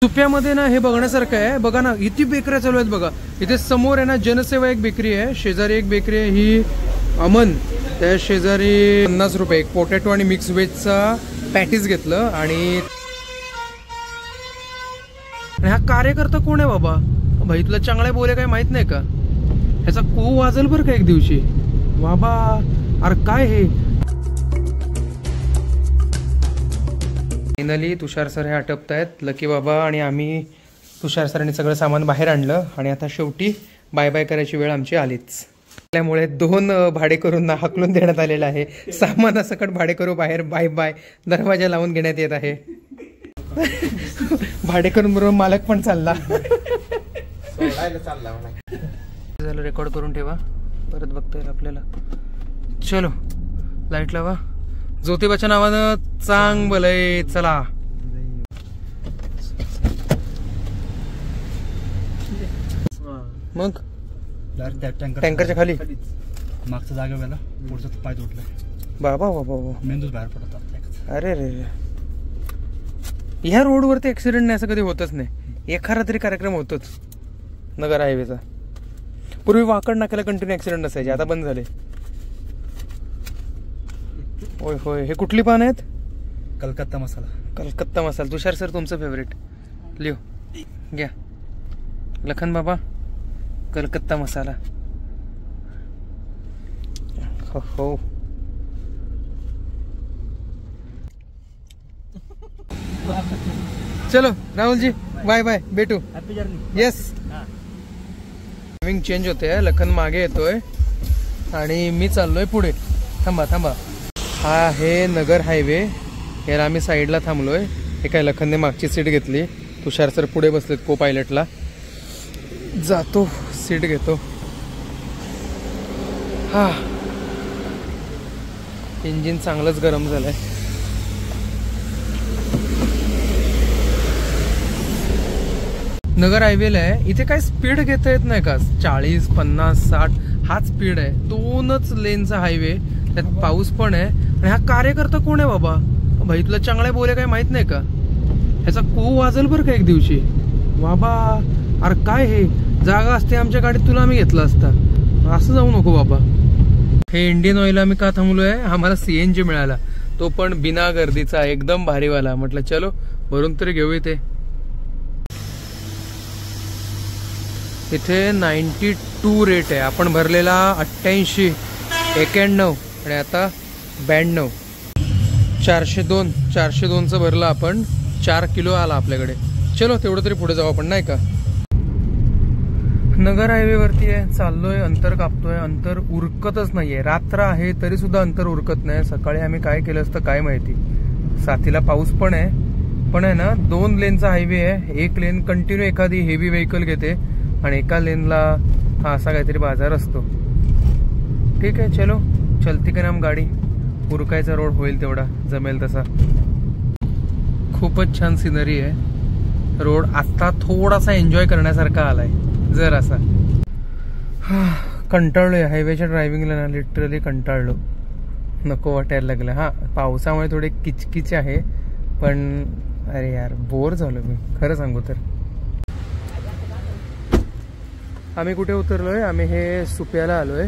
सुप्यामध्ये ना हे बघण्यासारखं आहे बघा ना, किती बेकऱ्या चालू आहेत बघा. इथे समोर आहे ना जनसेवा एक बेकरी आहे, शेजारी एक बेकरी आहे ही अमन, त्या शेजारी 50 रुपये एक पोटॅटो आणि मिक्स व्हेजचा पॅटीस घेतलं. आणि हा कार्यकर्ता कोण आहे बाबा? भाई तुला चांगले बोले काय माहित नाही का? ह्याचा को वाजल बरं का एक दिवशी बाबा. अरे काय हे. फायनली तुषार सर हे आटपतायत. लकी बाबा आणि आम्ही तुषार सरांनी सगळं सामान बाहेर आणलं आणि आता शेवटी बाय बाय करायची वेळ आमची आलीच. त्यामुळे 2 भाडेकरूंना हाकलून देण्यात आलेलं आहे. सामानासकट भाडेकरू बाहेर बाय बाय दरवाजा लावून घेण्यात येत आहे. भाडेकरूंबरोबर मालक पण चालला. झालं, रेकॉर्ड करून ठेवा, परत बघता येईल आपल्याला. चलो लाईट लावा. ज्योतिबाच्या नावानं चांग भलय. चला मग टँकरच्या खाली मागचा जागा वेळेला पुढचा पाय तुटलाय बाबा. बाबा मेंदूच बाहेर पडतात. अरे रे, ह्या रोडवरती ऍक्सिडेंट नाही असं कधी होतच नाही. एखादा तरी कार्यक्रम होतोच नगर हायवेचा. पूर्वी वाकड नाक्याला कंटिन्यू ऍक्सिडेंट असायचे, आता बंद झाले. होय होय. हे कुठली पान आहेत? कलकत्ता मसाला. कलकत्ता मसाला. तुषार सर तुमचं फेवरेट. लिहो घ्या. लखन बाबा कलकत्ता मसाला. हो हो. चलो राहुल जी बाय बाय, भेटू. Happy journey. Yes. Timing change होते. लखन मागे येतोय आणि मी चाललोय पुढे. थांबा थांबा. हा आहे नगर हायवे. याला आम्ही साईडला थांबलोय. हे काय लखनने मागची सीट घेतली. तुषार सर पुढे बसलेत को पायलटला. जातो सीट घेतो. हा इंजिन चांगलंच गरम झालंय. नगर हायवेला आहे. इथे काय स्पीड घेता येत नाही का? 40, 50, 60 हाच स्पीड आहे. 2च लेनचा हायवे, त्यात पाऊस पण आहे. आणि हा कार्यकर्ता कोण आहे बाबा? भाई तुला चांगले बोले काय माहित नाही का? ह्याचा को वाजल बरं का एक दिवशी बाबा. अरे काय हे. जागा असते आमच्या गाडीत तुला आम्ही घेतला असता. असं जाऊ नको बाबा. हे इंडियन ऑइल आम्ही का थांबलोय? आम्हाला CNG मिळाला, तो पण बिना गर्दीचा, एकदम भारीवाला. म्हटलं चलो भरून तरी घेऊ. इथे 92 रेट आहे. आपण भरलेला 88, 91 आणि आता 92. 402चं भरलं आपण. 4 किलो आला आपल्याकडे. चलो तेवढं तरी पुढे जाऊ आपण, नाही का? नगर हायवेवरती आहे, चाललोय. अंतर कापतोय. अंतर उरकतच नाहीये. रात्र आहे तरी सुद्धा अंतर उरकत नाही. सकाळी आम्ही काय केलं असतं काय माहिती. साथीला पाऊस पण आहे, पण आहे ना 2 लेनचा हायवे आहे. एक लेन कंटिन्यू एखादी हेवी व्हेकल घेते आणि एका लेनला हा असा काहीतरी बाजार असतो. ठीक आहे, चलो चलती का नाम गाडी. उरकायचा रोड होईल तेवढा, जमेल तसा. खूपच छान सिनरी आहे. रोड आता थोडासा एन्जॉय करण्यासारखा आलाय जरासा. कंटाळलोय हायवेच्या ड्रायव्हिंगला ना, लिटरली कंटाळलो. नको वाटायला लागलं. हा पावसामुळे थोडे किचकिच आहे, पण अरे यार बोर झालो मी खरं सांगू तर. आम्ही कुठे उतरलोय? आम्ही हे सुप्याला आलोय.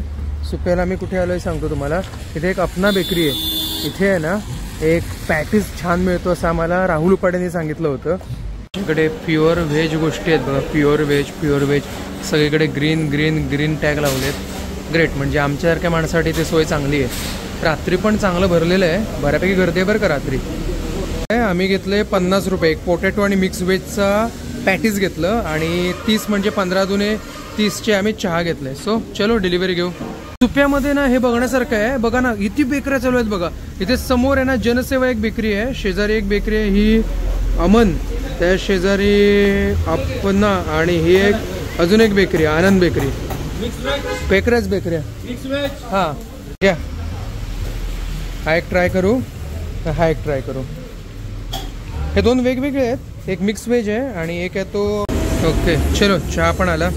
सुप्याला आम्ही कुठे आलोय सांगतो तुम्हाला. इथे एक अपना बेकरी आहे. इथे आहे ना एक पॅटीस छान मिळतो असं आम्हाला राहुल उपाड्यांनी सांगितलं होतं. इकडे प्युअर व्हेज गोष्टी आहेत बघा. प्युअर व्हेज सगळीकडे ग्रीन ग्रीन ग्रीन टॅग लावलेत. ग्रेट. म्हणजे आमच्यासारख्या माणसासाठी ते सोय चांगली आहे. रात्री पण चांगलं भरलेलं आहे. बऱ्यापैकी गर्दी आहे बरं का रात्री. आम्ही घेतले 50 रुपये एक पोटॅटो आणि मिक्स व्हेजचा पॅटीस घेतलं आणि 30 म्हणजे 15 दुने 30चे आम्ही चहा घेतले. सो चलो डिलिव्हरी घेऊ. सुप्यामध्ये ना हे बघण्यासारखं आहे बघा ना, किती बेकऱ्या चालू आहेत बघा. इथे समोर आहे ना जनसेवा एक बेकरी आहे, शेजारी एक बेकरी आहे ही अमन, त्या शेजारी अपना आणि ही एक अजून एक बेकरी आनंद बेकरी. बेकऱ्याच बेकऱ्या. हां घ्या. हा एक ट्राय करू. हे 2 वेगवेगळे आहेत. एक मिक्स व्हेज आहे आणि एक आहे तो. ओके चलो चहा पण आला.